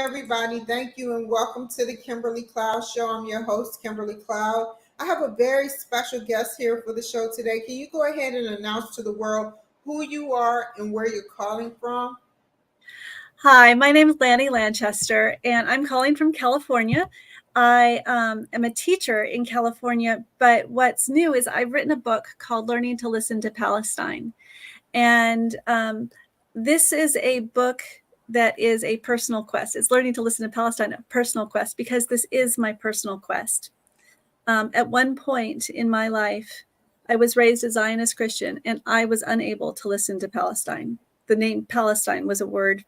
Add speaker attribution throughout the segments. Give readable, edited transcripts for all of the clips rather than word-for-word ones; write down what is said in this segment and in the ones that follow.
Speaker 1: everybody. Thank you, and welcome to the Kimberly Cloud Show. I'm your host, Kimberly Cloud. I have a very special guest here for the show today. Can you go ahead and announce to the world who you are and where you're calling from?
Speaker 2: Hi, my name is Lani Lanchester, and I'm calling from California. I am a teacher in California, but what's new is I've written a book called Learning to Listen to Palestine. And this is a book that is a personal quest. It's Learning to Listen to Palestine, a personal quest, because this is my personal quest. At one point in my life, I was raised a Zionist Christian, and I was unable to listen to Palestine. The name Palestine was a word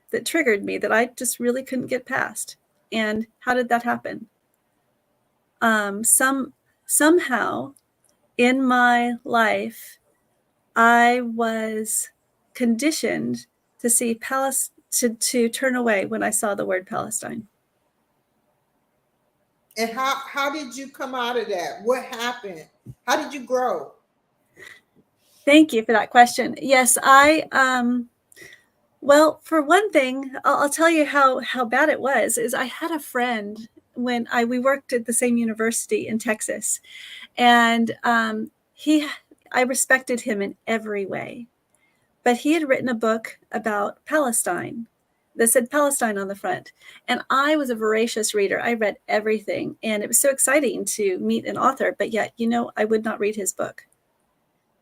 Speaker 2: that triggered me that I just really couldn't get past. And how did that happen? Somehow in my life, I was conditioned to see to turn away when I saw the word Palestine.
Speaker 1: And how did you come out of that? What happened? How did you grow?
Speaker 2: Thank you for that question. Yes, well, for one thing, I'll tell you how bad it was. Is I had a friend when we worked at the same university in Texas, and I respected him in every way. But he had written a book about Palestine that said Palestine on the front. And I was a voracious reader. I read everything. And it was so exciting to meet an author. But yet, I would not read his book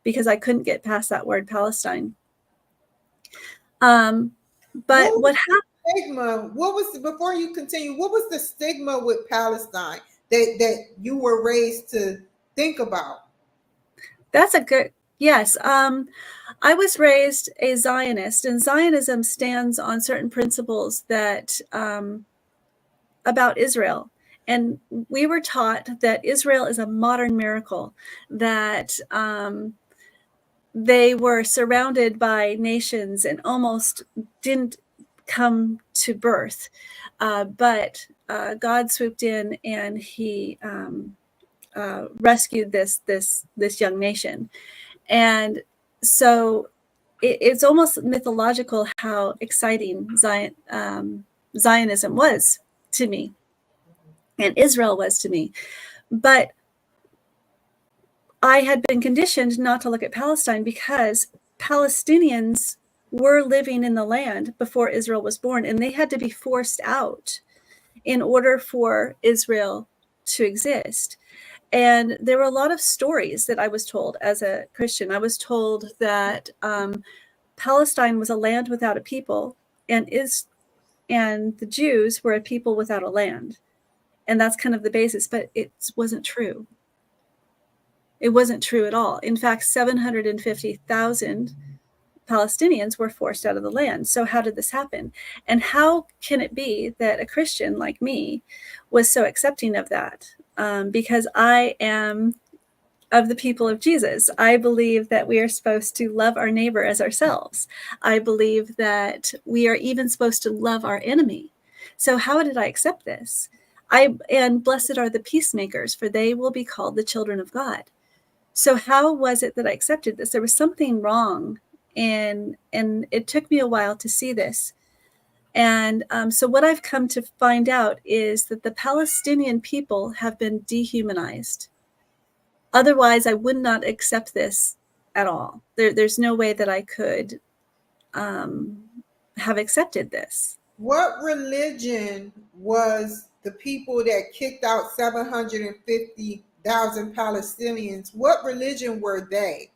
Speaker 2: because I couldn't get past that word Palestine. But what happened?
Speaker 1: Stigma. Before you continue, what was the stigma with Palestine that you were raised to think about?
Speaker 2: That's a good, yes. I was raised a Zionist, and Zionism stands on certain principles that about Israel. And we were taught that Israel is a modern miracle, that they were surrounded by nations and almost didn't come to birth. But God swooped in and he rescued this young nation. And so it's almost mythological how exciting Zionism was to me, and Israel was to me. But I had been conditioned not to look at Palestine because Palestinians were living in the land before Israel was born, and they had to be forced out in order for Israel to exist. And there were a lot of stories that I was told as a Christian. I was told that Palestine was a land without a people, and the Jews were a people without a land. And that's kind of the basis, but it wasn't true. It wasn't true at all. In fact, 750,000 Palestinians were forced out of the land. So how did this happen? And how can it be that a Christian like me was so accepting of that? Because I am of the people of Jesus. I believe that we are supposed to love our neighbor as ourselves. I believe that we are even supposed to love our enemy. So how did I accept this? And blessed are the peacemakers, for they will be called the children of God. So how was it that I accepted this? There was something wrong, and it took me a while to see this. And so what I've come to find out is that the Palestinian people have been dehumanized. Otherwise, I would not accept this at all. There's no way that I could have accepted this.
Speaker 1: What religion was the people that kicked out 750,000 Palestinians? What religion were they?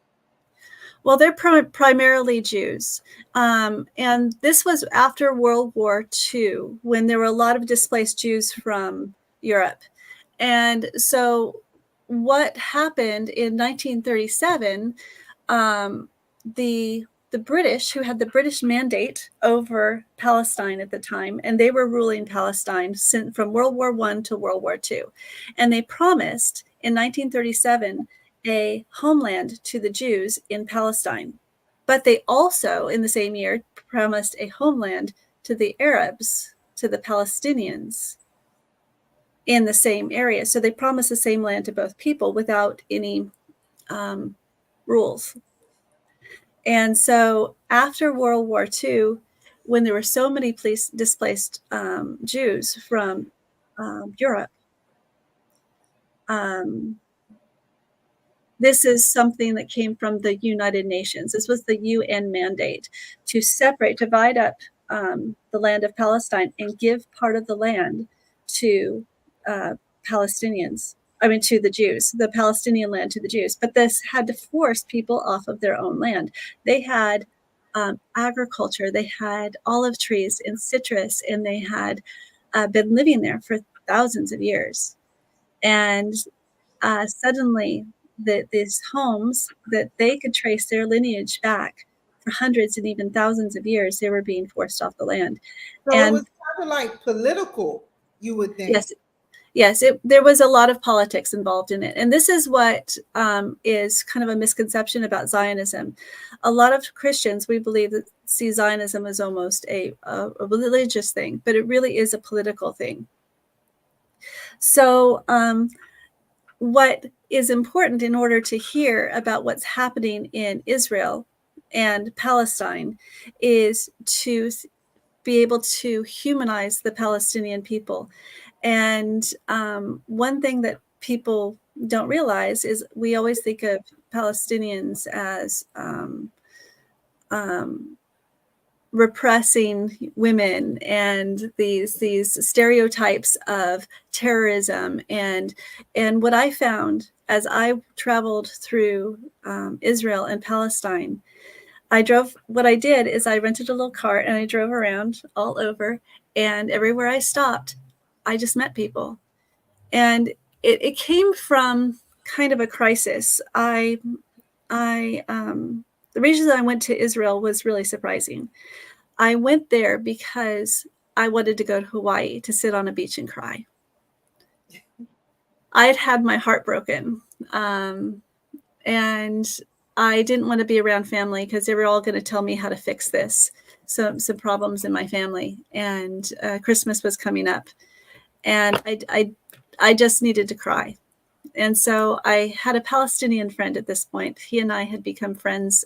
Speaker 2: Well, they're primarily Jews. And this was after World War II, when there were a lot of displaced Jews from Europe. And so what happened in 1937, the British, who had the British mandate over Palestine at the time, and they were ruling Palestine from World War I to World War II. And they promised in 1937 a homeland to the Jews in Palestine. But they also, in the same year, promised a homeland to the Arabs, to the Palestinians in the same area. So they promised the same land to both people without any rules. And so after World War II, when there were so many displaced Jews from Europe. This is something that came from the United Nations. This was the UN mandate to divide up the land of Palestine and give part of the land to Palestinians. I mean, to the Jews, the Palestinian land to the Jews. But this had to force people off of their own land. They had agriculture, they had olive trees and citrus, and they had been living there for thousands of years. And suddenly, these homes that they could trace their lineage back for hundreds and even thousands of years, they were being forced off the land.
Speaker 1: So
Speaker 2: and
Speaker 1: it was kind of like political, you would think.
Speaker 2: Yes, there was a lot of politics involved in it. And this is what is kind of a misconception about Zionism. A lot of Christians, we believe, that see Zionism as almost a religious thing, but it really is a political thing. So what is important in order to hear about what's happening in Israel and Palestine is to be able to humanize the Palestinian people. And one thing that people don't realize is we always think of Palestinians as repressing women and these stereotypes of terrorism. And what I found as I traveled through Israel and Palestine, what I did is I rented a little cart and I drove around all over, and everywhere I stopped, I just met people. And it came from kind of a crisis. The reason I went to Israel was really surprising. I went there because I wanted to go to Hawaii to sit on a beach and cry. I had had my heart broken. And I didn't want to be around family because they were all going to tell me how to fix this. Some problems in my family. And Christmas was coming up. And I just needed to cry. And so I had a Palestinian friend at this point. He and I had become friends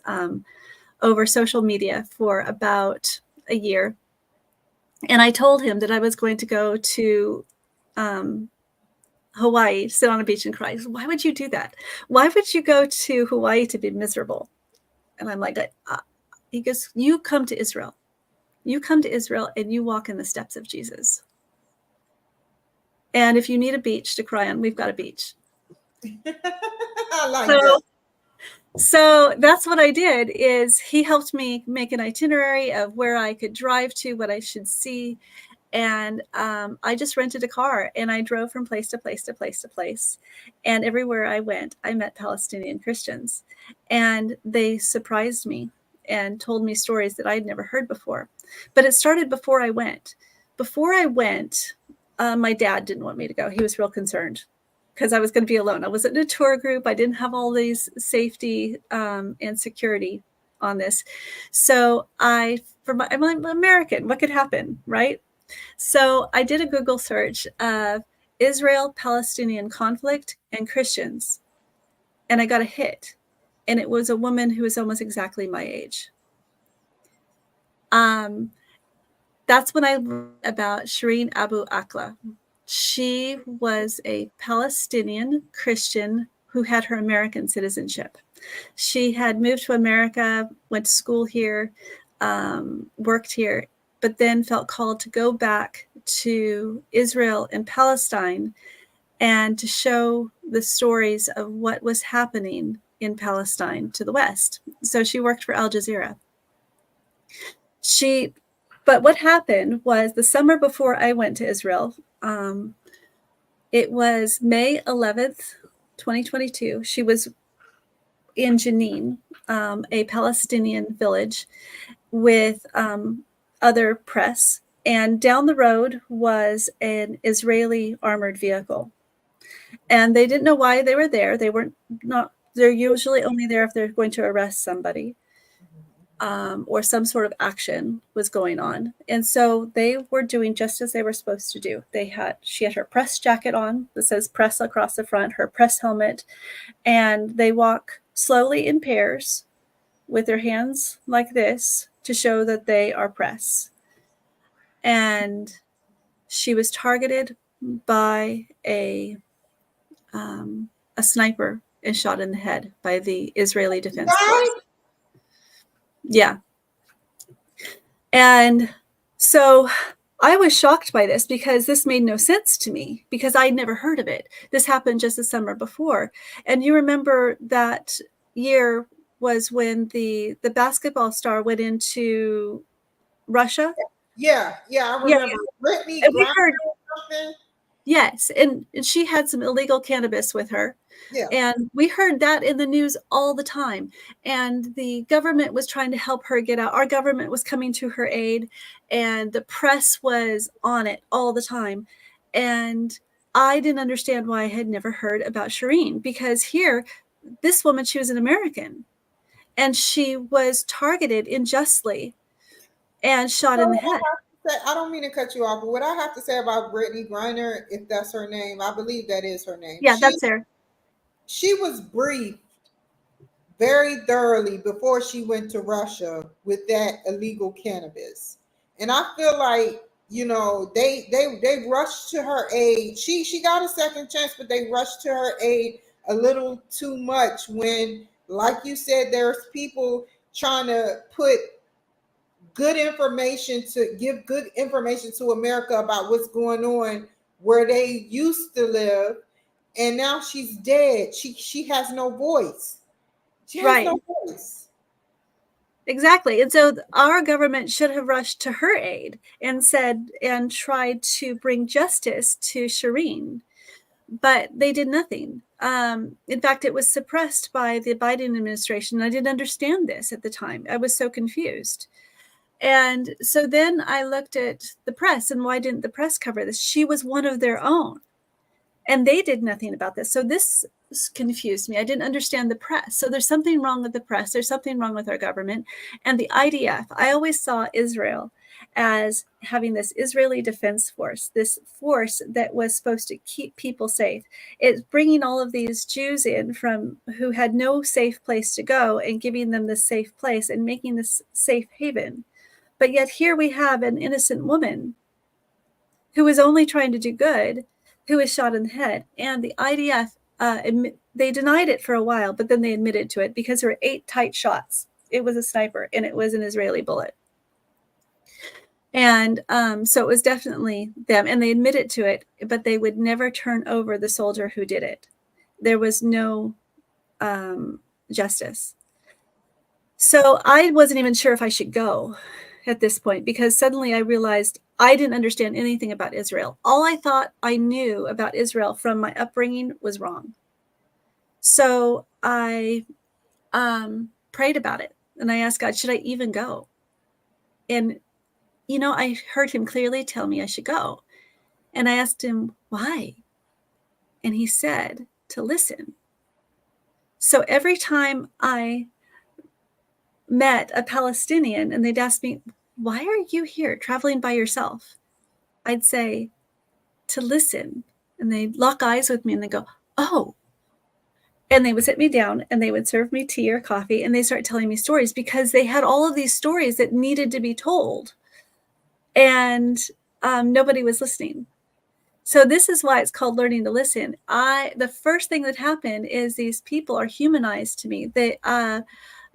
Speaker 2: over social media for about a year. And I told him that I was going to go to Hawaii, sit on a beach and cry. He said, "Why would you do that? Why would you go to Hawaii to be miserable?" And I'm like, he goes, "You come to Israel. You come to Israel and you walk in the steps of Jesus. And if you need a beach to cry on, we've got a beach."
Speaker 1: I like that.
Speaker 2: So that's what I did. Is he helped me make an itinerary of where I could drive to, what I should see. And I just rented a car and I drove from place to place to place to place. And everywhere I went, I met Palestinian Christians. And they surprised me and told me stories that I'd never heard before. But it started before I went. Before I went, my dad didn't want me to go. He was real concerned because I was going to be alone. I wasn't in a tour group. I didn't have all these safety and security on this. So I'm American. What could happen, right? So I did a Google search of Israel-Palestinian conflict and Christians, and I got a hit. And it was a woman who was almost exactly my age. That's when I learned about Shireen Abu Akleh. She was a Palestinian Christian who had her American citizenship. She had moved to America, went to school here, worked here, but then felt called to go back to Israel and Palestine and to show the stories of what was happening in Palestine to the West. So she worked for Al Jazeera. But what happened was the summer before I went to Israel, it was May 11th, 2022. She was in Jenin, a Palestinian village, with other press. And down the road was an Israeli armored vehicle. And they didn't know why they were there. They're usually only there if they're going to arrest somebody. Or some sort of action was going on. And so they were doing just as they were supposed to do. She had her press jacket on that says press across the front, her press helmet, and they walk slowly in pairs with their hands like this to show that they are press. And she was targeted by a sniper and shot in the head by the Israeli Defense Force. Yeah. And so I was shocked by this because this made no sense to me because I'd never heard of it. This happened just the summer before. And you remember that year was when the basketball star went into Russia?
Speaker 1: Yeah, I remember. Brittany
Speaker 2: And we
Speaker 1: Griner
Speaker 2: heard,
Speaker 1: or something.
Speaker 2: yes, and she had some illegal cannabis with her.
Speaker 1: Yeah.
Speaker 2: And we heard that in the news all the time. And the government was trying to help her get out. Our government was coming to her aid, and the press was on it all the time. And I didn't understand why I had never heard about Shireen, because here, this woman, she was an American, and she was targeted unjustly and shot in the head.
Speaker 1: I don't mean to cut you off, but what I have to say about Brittany Griner, if that's her name, I believe that is her name.
Speaker 2: Yeah, that's her.
Speaker 1: She was briefed very thoroughly before she went to Russia with that illegal cannabis. And I feel like, you know, they rushed to her aid. She got a second chance, but they rushed to her aid a little too much when, like you said, there's people trying to put good information to give good information to America about what's going on where they used to live, and now she's dead. She has no voice. She has no voice.
Speaker 2: Exactly. And so our government should have rushed to her aid and said and tried to bring justice to Shireen, but they did nothing. In fact, it was suppressed by the Biden administration. I didn't understand this at the time. I was so confused. And so then I looked at the press, and why didn't the press cover this? She was one of their own, and they did nothing about this. So this confused me. I didn't understand the press. So there's something wrong with the press. There's something wrong with our government. And the IDF, I always saw Israel as having this Israeli Defense Force, this force that was supposed to keep people safe. It's bringing all of these Jews in from who had no safe place to go and giving them this safe place and making this safe haven. But yet here we have an innocent woman who is only trying to do good, who is shot in the head. And the IDF, they denied it for a while, but then they admitted to it because there were 8 tight shots. It was a sniper, and it was an Israeli bullet. And so it was definitely them, and they admitted to it, but they would never turn over the soldier who did it. There was no justice. So I wasn't even sure if I should go at this point, because suddenly I realized I didn't understand anything about Israel. All I thought I knew about Israel from my upbringing was wrong. So I prayed about it, and I asked God, should I even go? And, you know, I heard him clearly tell me I should go. And I asked him, why? And he said, to listen. So every time I met a Palestinian and they'd ask me, why are you here traveling by yourself? I'd say, to listen. And they'd lock eyes with me and they go, oh. And they would sit me down and they would serve me tea or coffee, and they start telling me stories because they had all of these stories that needed to be told. And nobody was listening. So this is why it's called learning to listen. The first thing that happened is these people are humanized to me. They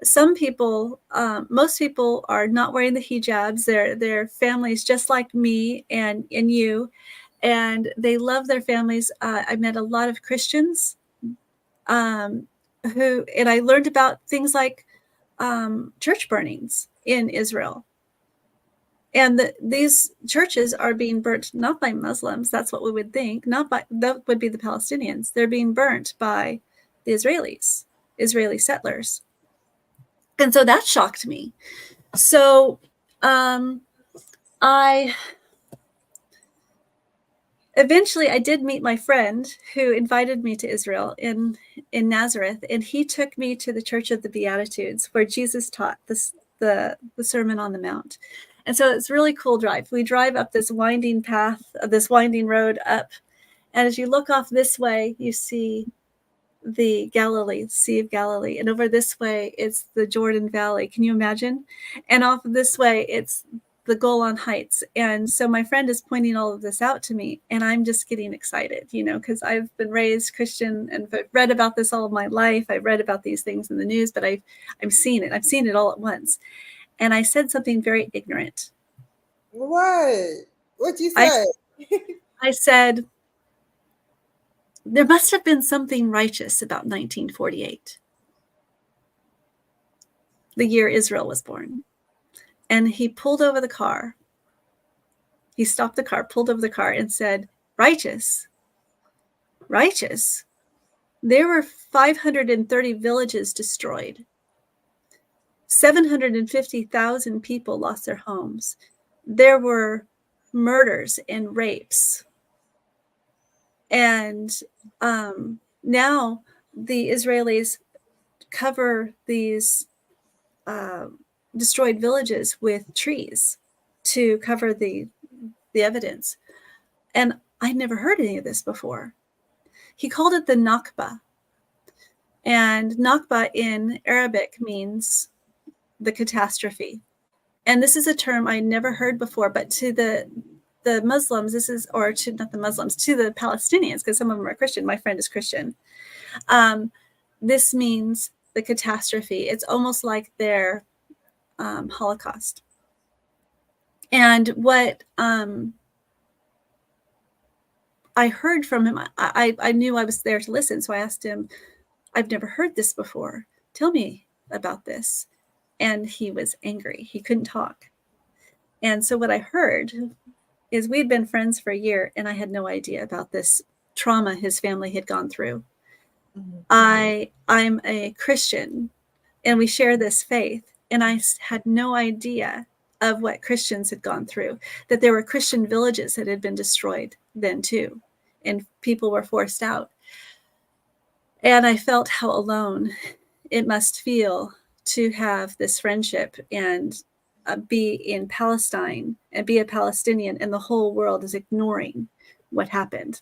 Speaker 2: some people, most people are not wearing the hijabs. They're families just like me and you, and they love their families. I met a lot of Christians and I learned about things like church burnings in Israel. And these churches are being burnt not by Muslims. That's what we would think. That would be the Palestinians. They're being burnt by the Israelis, Israeli settlers. And so that shocked me. So I did meet my friend who invited me to Israel in Nazareth, and he took me to the Church of the Beatitudes, where Jesus taught the Sermon on the Mount. And so it's a really cool drive. We drive up this winding path, this winding road up, and as you look off this way, you see the Galilee, Sea of Galilee. And over this way, it's the Jordan Valley. Can you imagine? And off this way, it's the Golan Heights. And so my friend is pointing all of this out to me, and I'm just getting excited, because I've been raised Christian and I've read about this all of my life. I've read about these things in the news, but I've seen it. I've seen it all at once. And I said something very ignorant.
Speaker 1: What? What'd you say?
Speaker 2: I said, there must have been something righteous about 1948, the year Israel was born. And he pulled over the car. He stopped the car, pulled over the car, and said, righteous? Righteous? There were 530 villages destroyed. 750,000 people lost their homes. There were murders and rapes. And now the Israelis cover these destroyed villages with trees to cover the evidence. And I'd never heard any of this before. He called it the Nakba. And Nakba in Arabic means the catastrophe. And this is a term I never heard before, but to the Muslims, this is, or to not the Muslims, to the Palestinians, because some of them are Christian. My friend is Christian. This means the catastrophe. It's almost like their Holocaust. And what I heard from him, I knew I was there to listen. So I asked him, I've never heard this before. Tell me about this. And he was angry. He couldn't talk. And so what I heard is we'd been friends for a year, and I had no idea about this trauma his family had gone through. Mm-hmm. I'm a Christian, and we share this faith, and I had no idea of what Christians had gone through, that there were Christian villages that had been destroyed then too, and people were forced out. And I felt how alone it must feel to have this friendship and be in Palestine and be a Palestinian, and the whole world is ignoring what happened.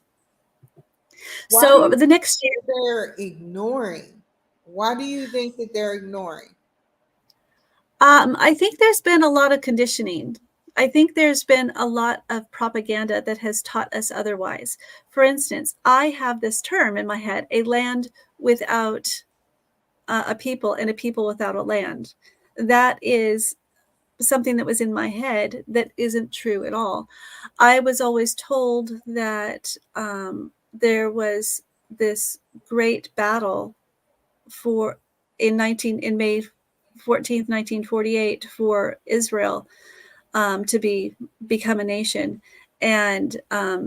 Speaker 1: Why
Speaker 2: so the next year,
Speaker 1: they're ignoring. Why do you think that they're ignoring?
Speaker 2: I think there's been a lot of conditioning. I think there's been a lot of propaganda that has taught us otherwise. For instance, I have this term in my head, a land without a people and a people without a land. That is something that was in my head that isn't true at all. I was always told that there was this great battle in May 14th, 1948, for Israel to become a nation. And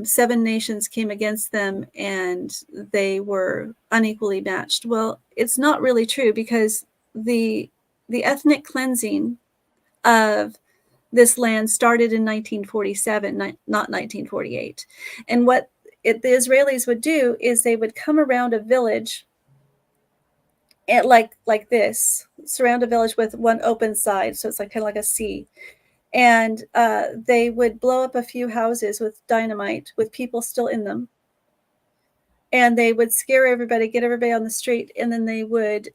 Speaker 2: 7 nations came against them, and they were unequally matched. Well, it's not really true, because the ethnic cleansing of this land started in 1947, not 1948. And what the Israelis would do is they would come around a village and like this, surround a village with one open side, so it's like kind of like a C. And they would blow up a few houses with dynamite with people still in them. And they would scare everybody, get everybody on the street, and then they would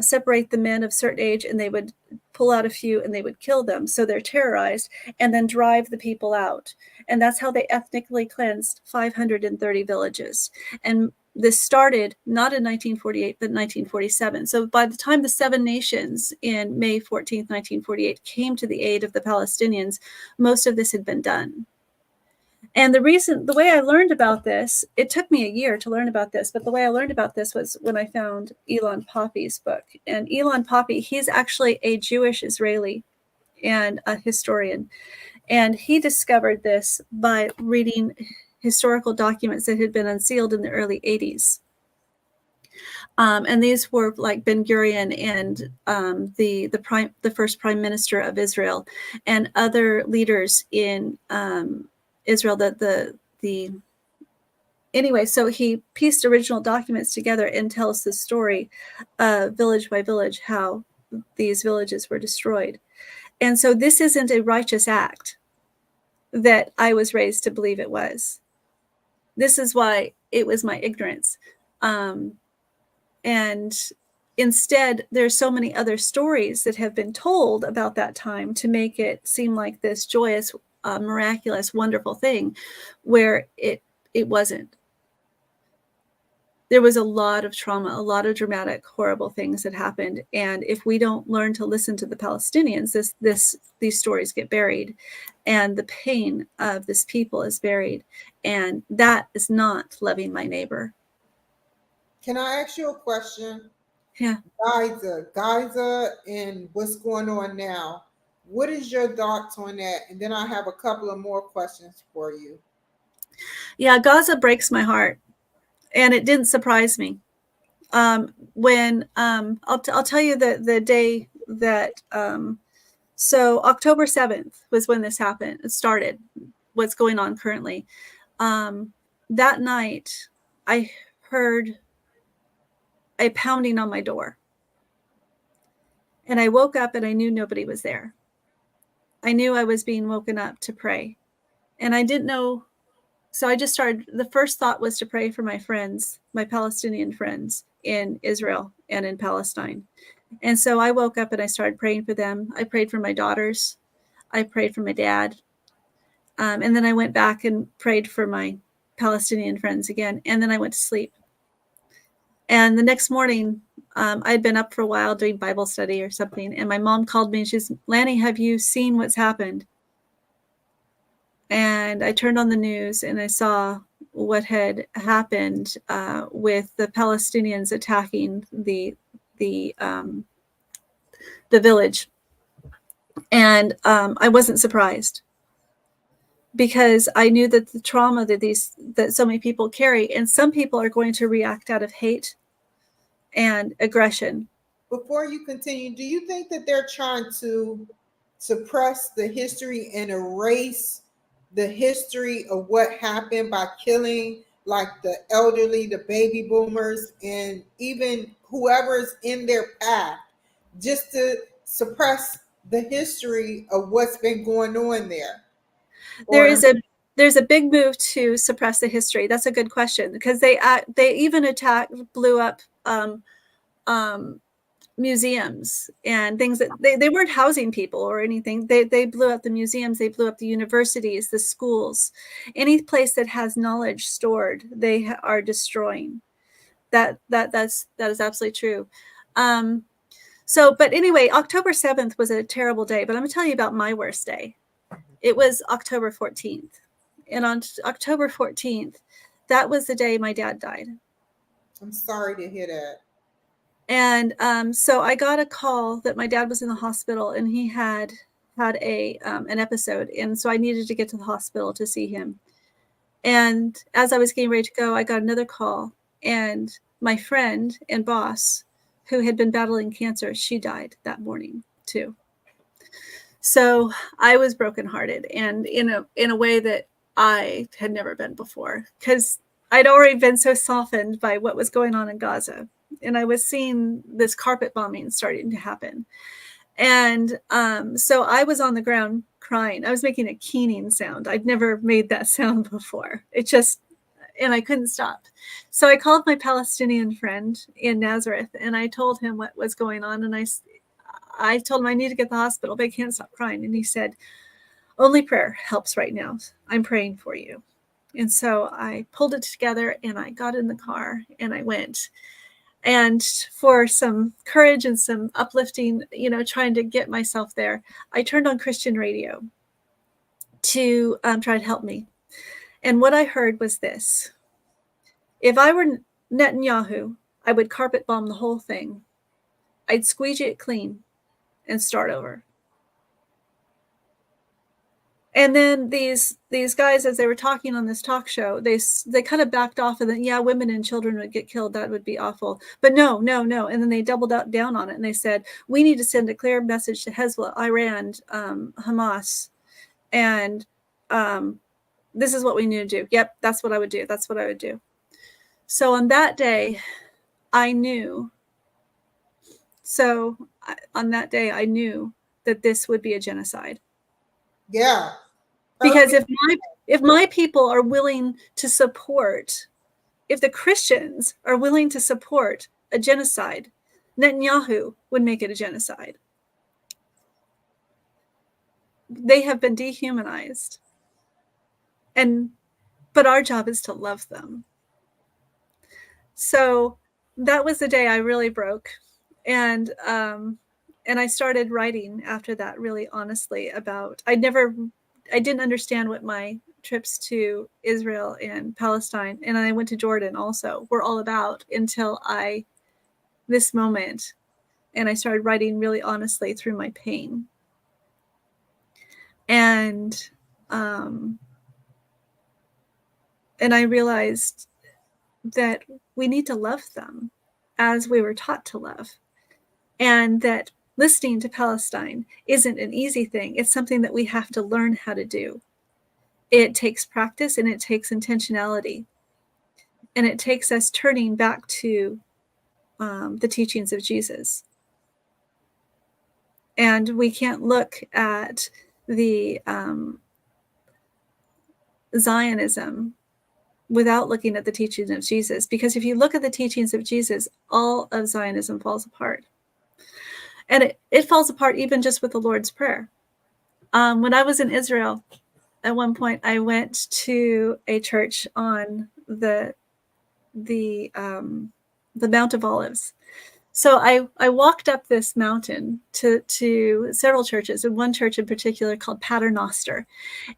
Speaker 2: separate the men of certain age, and they would pull out a few and they would kill them. So they're terrorized, and then drive the people out. And that's how they ethnically cleansed 530 villages. And this started not in 1948, but 1947. So by the time the 7 nations in May 14th, 1948 came to the aid of the Palestinians, most of this had been done. And the way I learned about this, it took me a year to learn about this, but the way I learned about this was when I found Elon Poppy's book. And Elon Poppy, he's actually a Jewish Israeli and a historian. And he discovered this by reading historical documents that had been unsealed in the early 80s. And these were like Ben Gurion and the first prime minister of Israel and other leaders in Israel. Anyway, so he pieced original documents together and tells the story, village by village, how these villages were destroyed. And so this isn't a righteous act that I was raised to believe it was. This is why it was my ignorance. And instead, there's so many other stories that have been told about that time to make it seem like this joyous, miraculous, wonderful thing, where it wasn't. There was a lot of trauma, a lot of dramatic, horrible things that happened. And if we don't learn to listen to the Palestinians, these stories get buried, and the pain of this people is buried. And that is not loving my neighbor.
Speaker 1: Can I ask you a question?
Speaker 2: Yeah.
Speaker 1: Gaza, and what's going on now. What is your thoughts on that? And then I have a couple of more questions for you.
Speaker 2: Yeah, Gaza breaks my heart, and it didn't surprise me. When I'll tell you the day that so October 7th was when this happened. It started. What's going on currently? That night, I heard a pounding on my door, and I woke up and I knew nobody was there. I knew I was being woken up to pray, and I didn't know. So I just started. The first thought was to pray for my friends, my Palestinian friends in Israel and in Palestine. And so I woke up and I started praying for them. I prayed for my daughters. I prayed for my dad. And then I went back and prayed for my Palestinian friends again. And then I went to sleep. And the next morning, I'd been up for a while doing Bible study or something. And my mom called me and she's, Lani, have you seen what's happened? And I turned on the news and I saw what had happened with the Palestinians attacking the village. And I wasn't surprised, because I knew that the trauma that so many people carry, and some people are going to react out of hate and aggression.
Speaker 1: Before you continue, do you think that they're trying to suppress the history and erase the history of what happened by killing like the elderly, the baby boomers, and even whoever's in their path, just to suppress the history of what's been going on there?
Speaker 2: There's a big move to suppress the history. That's a good question, because they even blew up museums and things that they weren't housing people or anything. They blew up the museums, they blew up the universities, the schools, any place that has knowledge stored, they are destroying. That is absolutely true. But anyway, October 7th was a terrible day, but I'm gonna tell you about my worst day. It was October 14th. And on October 14th, that was the day my dad died.
Speaker 1: I'm sorry to hear that.
Speaker 2: And so I got a call that my dad was in the hospital and he had an episode. And so I needed to get to the hospital to see him. And as I was getting ready to go, I got another call. And my friend and boss, who had been battling cancer, she died that morning too. So I was brokenhearted, and in a way that I had never been before, because I'd already been so softened by what was going on in Gaza. And I was seeing this carpet bombing starting to happen. And so I was on the ground crying. I was making a keening sound. I'd never made that sound before. And I couldn't stop. So I called my Palestinian friend in Nazareth and I told him what was going on. And I told him I need to get to the hospital, but I can't stop crying. And he said, only prayer helps right now. I'm praying for you. And so I pulled it together and I got in the car and I went. And for some courage and some uplifting, trying to get myself there, I turned on Christian radio to try to help me. And what I heard was this: if I were Netanyahu, I would carpet bomb the whole thing. I'd squeegee it clean and start over. And then these guys, as they were talking on this talk show, they kind of backed off, and then, yeah, women and children would get killed. That would be awful. But no. And then they doubled down on it, and they said, we need to send a clear message to Hezbollah, Iran, Hamas, and this is what we need to do. Yep, that's what I would do. That's what I would do. So on that day, I knew. So on that day, I knew that this would be a genocide.
Speaker 1: Yeah.
Speaker 2: Because if my people are willing to support if the Christians are willing to support a genocide, Netanyahu would make it a genocide. They have been dehumanized. But our job is to love them. So that was the day I really broke. And I started writing after that, really honestly, about, I didn't understand what my trips to Israel and Palestine, and I went to Jordan also, were all about until this moment, and I started writing really honestly through my pain. And I realized that we need to love them as we were taught to love, and that listening to Palestine isn't an easy thing. It's something that we have to learn how to do. It takes practice, and it takes intentionality, and it takes us turning back to the teachings of Jesus. And we can't look at the Zionism without looking at the teachings of Jesus, because if you look at the teachings of Jesus, all of Zionism falls apart. And it falls apart even just with the Lord's Prayer. When I was in Israel, at one point, I went to a church on the Mount of Olives. So I walked up this mountain to several churches, and one church in particular called Pater Noster,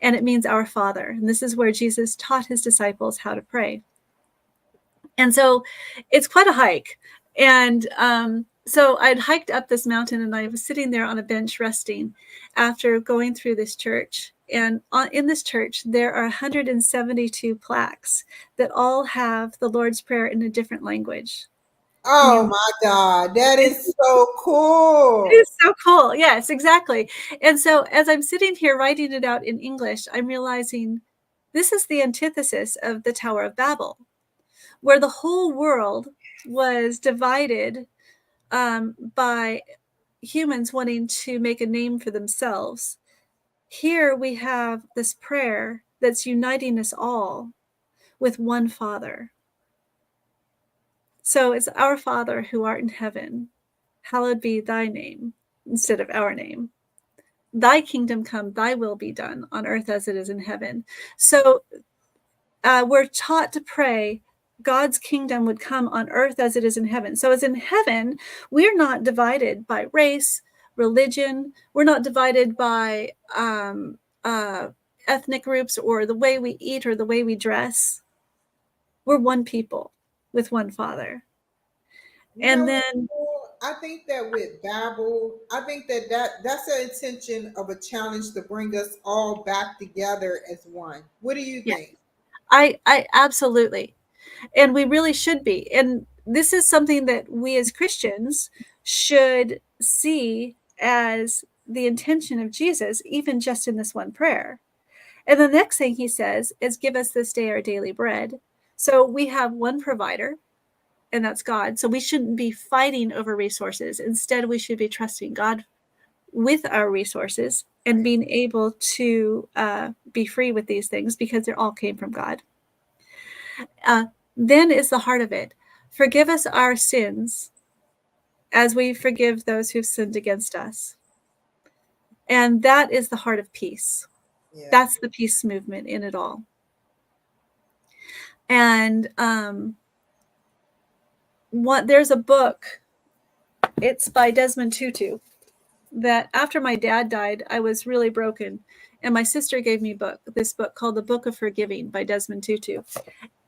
Speaker 2: and it means Our Father. And this is where Jesus taught his disciples how to pray. And so it's quite a hike. And so I'd hiked up this mountain, and I was sitting there on a bench resting after going through this church. And in this church, there are 172 plaques that all have the Lord's Prayer in a different language.
Speaker 1: Oh my God, that is so cool.
Speaker 2: It is so cool. Yes, exactly. And so as I'm sitting here writing it out in English, I'm realizing this is the antithesis of the Tower of Babel, where the whole world was divided by humans wanting to make a name for themselves. Here we have this prayer that's uniting us all with one Father. So it's Our Father who art in heaven, hallowed be thy name, instead of our name. Thy kingdom come, thy will be done on earth as it is in heaven. So we're taught to pray God's kingdom would come on earth as it is in heaven. So as in heaven, we're not divided by race, religion. We're not divided by ethnic groups or the way we eat or the way we dress. We're one people with one Father. And then
Speaker 1: I think that with Babel, I think that's an intention of a challenge to bring us all back together as one. What do you think?
Speaker 2: I absolutely. And we really should be. And this is something that we as Christians should see as the intention of Jesus, even just in this one prayer. And the next thing he says is, give us this day our daily bread. So we have one provider, and that's God. So we shouldn't be fighting over resources. Instead, we should be trusting God with our resources and being able to be free with these things because they all came from God. Then is the heart of it. Forgive us our sins as we forgive those who've sinned against us. And that is the heart of peace. Yeah. That's the peace movement in it all. And there's a book, it's by Desmond Tutu, that after my dad died, I was really broken. And my sister gave me this book called The Book of Forgiving by Desmond Tutu.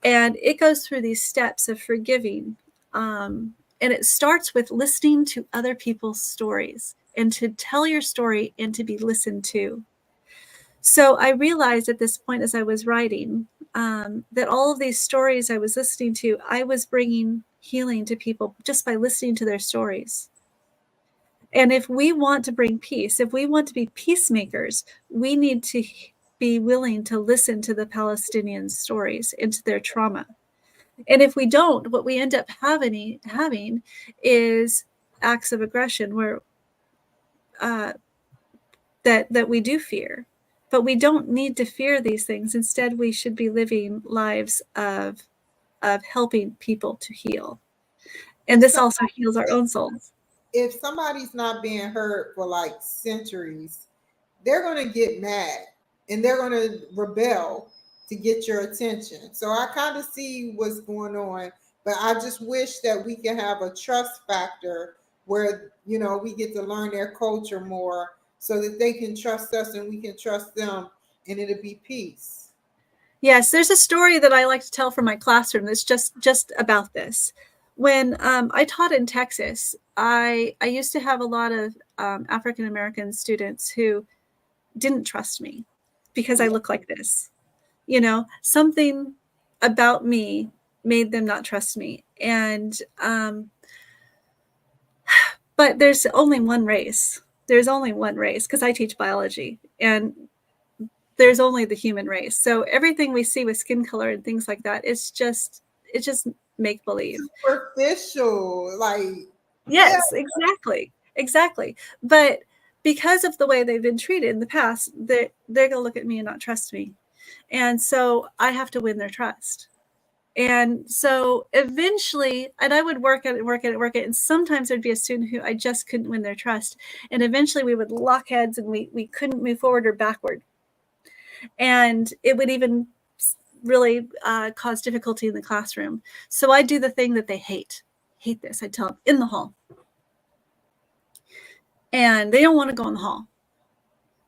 Speaker 2: And it goes through these steps of forgiving. And it starts with listening to other people's stories and to tell your story and to be listened to. So I realized at this point as I was writing that all of these stories I was listening to, I was bringing healing to people just by listening to their stories. And if we want to bring peace, if we want to be peacemakers, we need to be willing to listen to the Palestinian stories and to their trauma. And if we don't, what we end up having is acts of aggression where that we do fear. But we don't need to fear these things. Instead, we should be living lives of of helping people to heal. And this also heals our own souls.
Speaker 1: If somebody's not being heard for like centuries, they're going to get mad and they're going to rebel to get your attention. So I kind of see what's going on, but I just wish that we can have a trust factor where, you know, we get to learn their culture more so that they can trust us and we can trust them, and it'll be peace.
Speaker 2: Yes, there's a story that I like to tell from my classroom that's just about this. When I taught in Texas, I used to have a lot of African American students who didn't trust me because I look like this. You know, something about me made them not trust me. And but there's only one race. There's only one race because I teach biology, and there's only the human race. So everything we see with skin color and things like that, it's just make believe.
Speaker 1: Superficial, like,
Speaker 2: yes, exactly. But because of the way they've been treated in the past, they're gonna look at me and not trust me, and so I have to win their trust. And so eventually, and I would work at it, and sometimes there'd be a student who I just couldn't win their trust, and eventually we would lock heads and we couldn't move forward or backward. And it would even really cause difficulty in the classroom. So I do the thing that they hate this. I tell them in the hall. And they don't want to go in the hall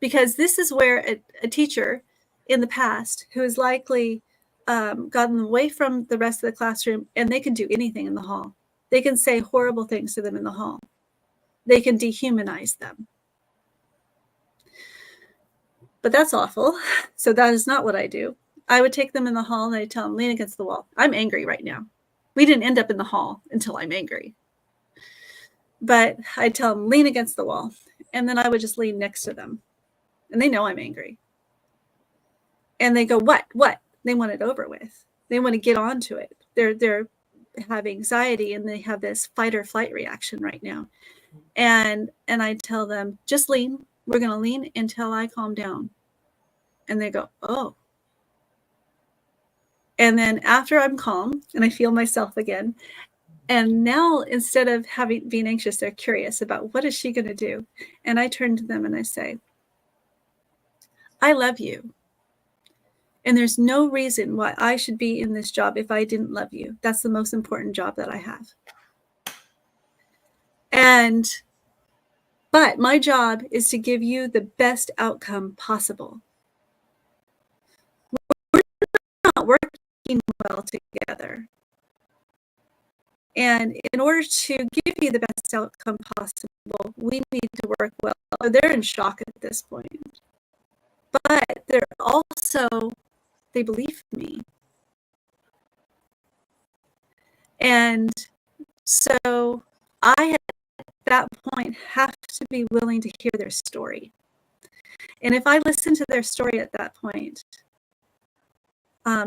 Speaker 2: because this is where a teacher in the past who has likely gotten away from the rest of the classroom, and they can do anything in the hall. They can say horrible things to them in the hall. They can dehumanize them. But that's awful. So that is not what I do. I would take them in the hall and I'd tell them, lean against the wall. I'm angry right now. We didn't end up in the hall until I'm angry. But I'd tell them, lean against the wall. And then I would just lean next to them. And they know I'm angry. And they go, what? They want it over with. They want to get on to it. They're have anxiety and they have this fight or flight reaction right now. And I tell them, just lean. We're going to lean until I calm down. And they go, oh. And then after I'm calm and I feel myself again, and now instead of being anxious, they're curious about what is she going to do? And I turn to them and I say, I love you. And there's no reason why I should be in this job if I didn't love you. That's the most important job that I have. But my job is to give you the best outcome possible. We're not working well together. And in order to give you the best outcome possible, we need to work well. They're in shock at this point. But they're also, they believe me. And so I, at that point, have to be willing to hear their story. And if I listen to their story at that point,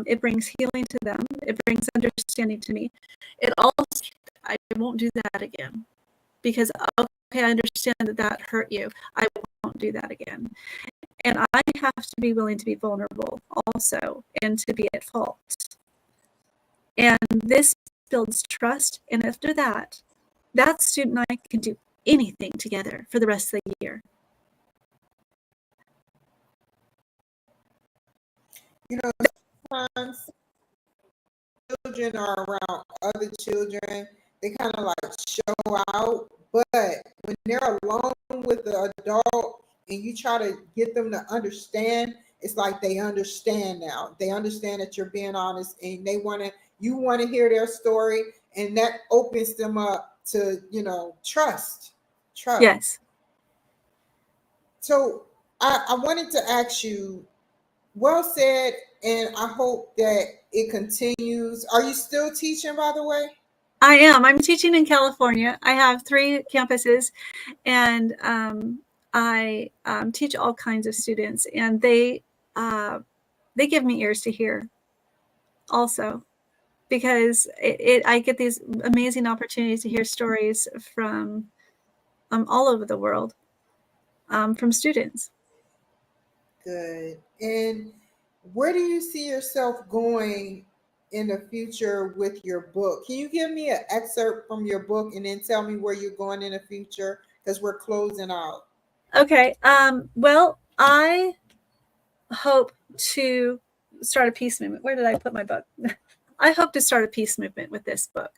Speaker 2: it brings healing to them. It brings understanding to me. It also, I won't do that again because, okay, I understand that hurt you. I won't do that again. And I have to be willing to be vulnerable also and to be at fault. And this builds trust. And after that, that student and I can do anything together for the rest of the year.
Speaker 1: You know, sometimes children are around other children, they kind of like show out, but when they're alone with the adult and you try to get them to understand, it's like they understand now. They understand that you're being honest and you want to hear their story, and that opens them up to, trust.
Speaker 2: Yes.
Speaker 1: So I wanted to ask you, well said, and I hope that it continues. Are you still teaching, by the way?
Speaker 2: I am. I'm teaching in California. I have 3 campuses, and I teach all kinds of students, and they give me ears to hear also, because I get these amazing opportunities to hear stories from all over the world from students.
Speaker 1: Good. And where do you see yourself going in the future with your book? Can you give me an excerpt from your book and then tell me where you're going in the future? Because we're closing out.
Speaker 2: Okay. Well, I hope to start a peace movement. Where did I put my book? I hope to start a peace movement with this book.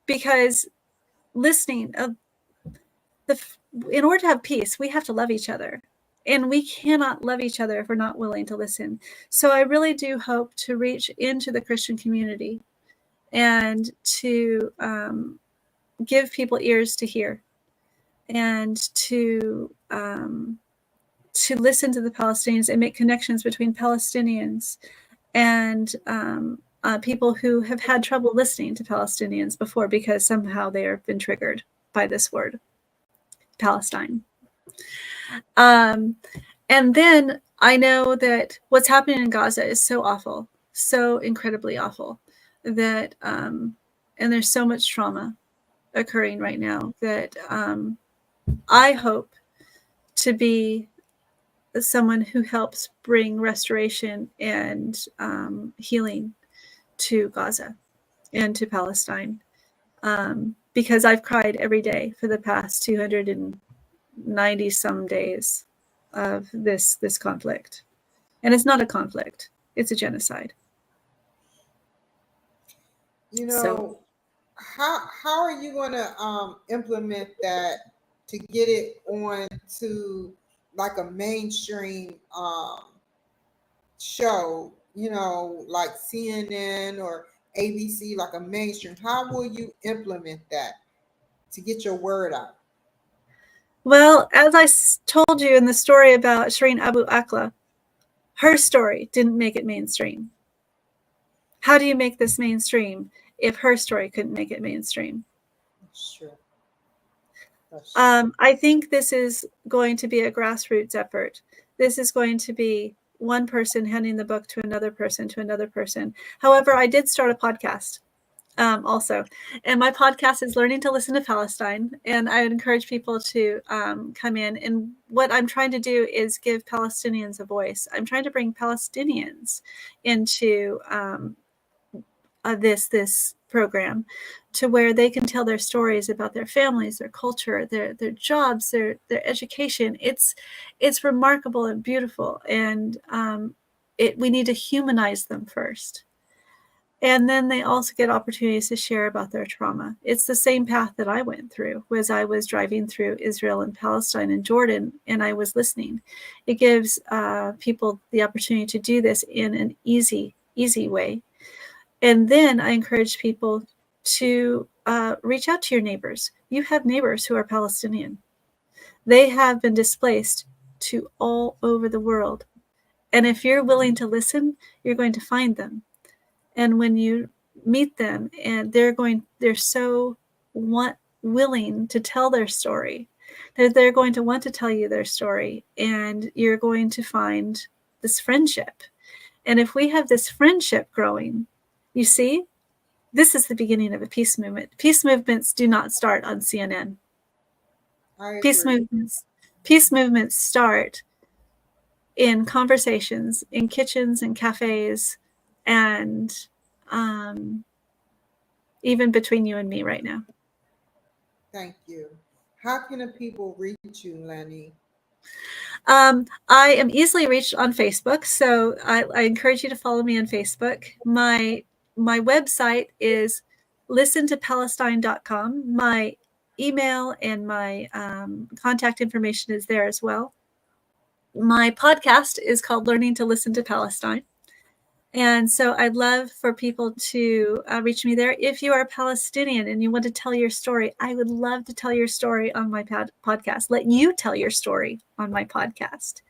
Speaker 2: Because listening, in order to have peace, we have to love each other. And we cannot love each other if we're not willing to listen. So I really do hope to reach into the Christian community and to give people ears to hear, and to listen to the Palestinians and make connections between Palestinians and people who have had trouble listening to Palestinians before because somehow they have been triggered by this word, Palestine. And then I know that what's happening in Gaza is so awful, so incredibly awful, that and there's so much trauma occurring right now that I hope to be someone who helps bring restoration and healing to Gaza and to Palestine, because I've cried every day for the past 290 some days of this conflict. And it's not a conflict, it's a genocide.
Speaker 1: You know, how are you going to implement that to get it on to like a mainstream show, you know, like CNN or ABC, like a mainstream? How will you implement that to get your word out?
Speaker 2: Well, as I told you in the story about Shireen Abu Akleh, her story didn't make it mainstream. How do you make this mainstream if her story couldn't make it mainstream?
Speaker 1: Sure.
Speaker 2: I think this is going to be a grassroots effort. This is going to be one person handing the book to another person, to another person. However, I did start a podcast also, and my podcast is Learning to Listen to Palestine, and I would encourage people to come in. And what I'm trying to do is give Palestinians a voice. I'm trying to bring Palestinians into this program, to where they can tell their stories about their families, their culture, their jobs, their education. It's remarkable and beautiful, and we need to humanize them first. And then they also get opportunities to share about their trauma. It's the same path that I went through, was I was driving through Israel and Palestine and Jordan, and I was listening. It gives people the opportunity to do this in an easy way. And then I encourage people to reach out to your neighbors. You have neighbors who are Palestinian. They have been displaced to all over the world. And if you're willing to listen, you're going to find them. And when you meet them, and they're so willing to tell their story, that they're going to want to tell you their story, and you're going to find this friendship. And if we have this friendship growing, you see, this is the beginning of a peace movement. Peace movements do not start on CNN. Peace movements start in conversations, in kitchens and cafes, and even between you and me right now.
Speaker 1: Thank you. How can the people reach you, Lani?
Speaker 2: I am easily reached on Facebook, so I encourage you to follow me on Facebook. My website is listentopalestine.com. My email and my contact information is there as well. My podcast is called Learning to Listen to Palestine. And so I'd love for people to reach me there. If you are a Palestinian and you want to tell your story, I would love to tell your story on my podcast. Let you tell your story on my podcast.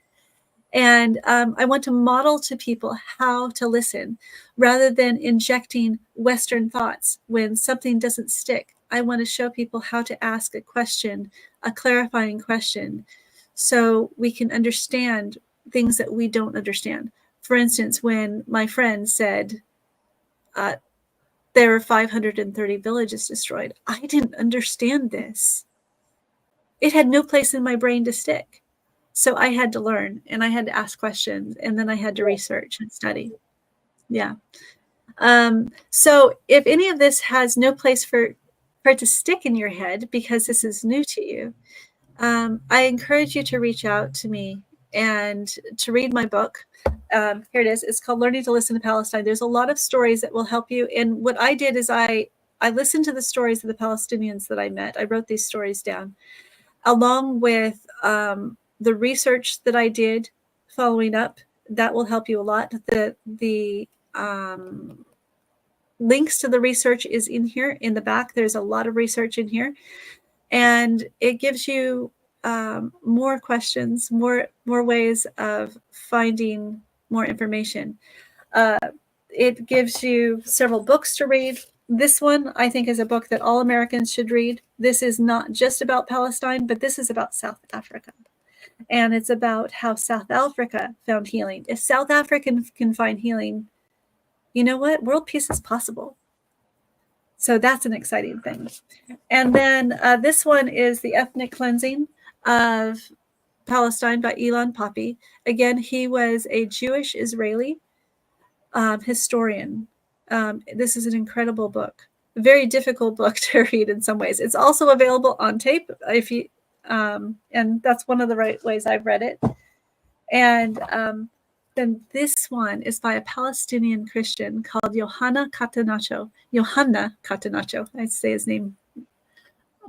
Speaker 2: And I want to model to people how to listen rather than injecting Western thoughts when something doesn't stick. I want to show people how to ask a question, a clarifying question, so we can understand things that we don't understand. For instance, when my friend said there are 530 villages destroyed, I didn't understand this. It had no place in my brain to stick. So I had to learn, and I had to ask questions, and then I had to research and study. Yeah. So if any of this has no place for it to stick in your head because this is new to you, I encourage you to reach out to me and to read my book. Here it is. It's called Learning to Listen to Palestine. There's a lot of stories that will help you. And what I did is I listened to the stories of the Palestinians that I met. I wrote these stories down along with the research that I did following up. That will help you a lot. The links to the research is in here in the back. There's a lot of research in here, and it gives you more questions, more ways of finding more information. It gives you several books to read. This one, I think, is a book that all Americans should read. This is not just about Palestine, but this is about South Africa. And it's about how South Africa found healing. If South Africans can find healing, you know what? World peace is possible. So that's an exciting thing. And then this one is The Ethnic Cleansing of Palestine by Ilan Pappy. Again, he was a Jewish Israeli historian. This is an incredible book, a very difficult book to read in some ways. It's also available on tape if you, and that's one of the right ways I've read it. And then this one is by a Palestinian Christian called Yohanna Catanacho. I say his name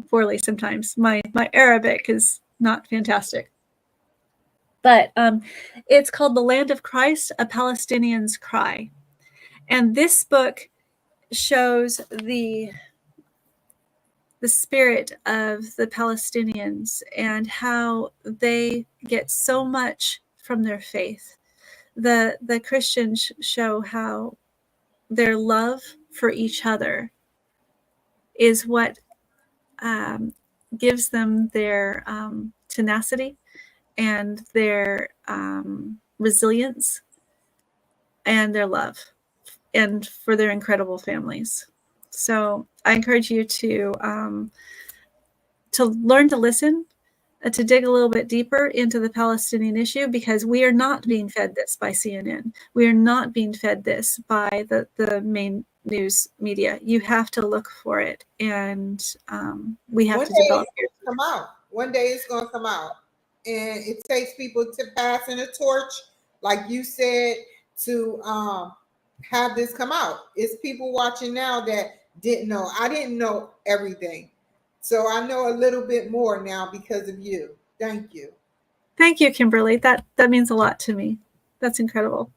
Speaker 2: poorly sometimes. My Arabic is not fantastic. But it's called The Land of Christ, A Palestinian's Cry. And this book shows the spirit of the Palestinians and how they get so much from their faith. The Christians show how their love for each other is what gives them their tenacity and their resilience and their love, and for their incredible families. So I encourage you to learn to listen, to dig a little bit deeper into the Palestinian issue, because we are not being fed this by CNN. We are not being fed this by the main news media. You have to look for it, and we have to develop.
Speaker 1: Come out. One day it's going to come out, and it takes people to passing a torch, like you said, to have this come out. It's people watching now that didn't know. I didn't know everything. So I know a little bit more now because of you. Thank you.
Speaker 2: Thank you, Kimberly. That means a lot to me. That's incredible.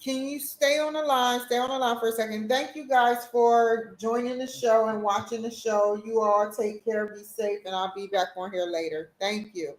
Speaker 1: Can you stay on the line? Stay on the line for a second. Thank you guys for joining the show and watching the show. You all take care, be safe, and I'll be back on here later. Thank you.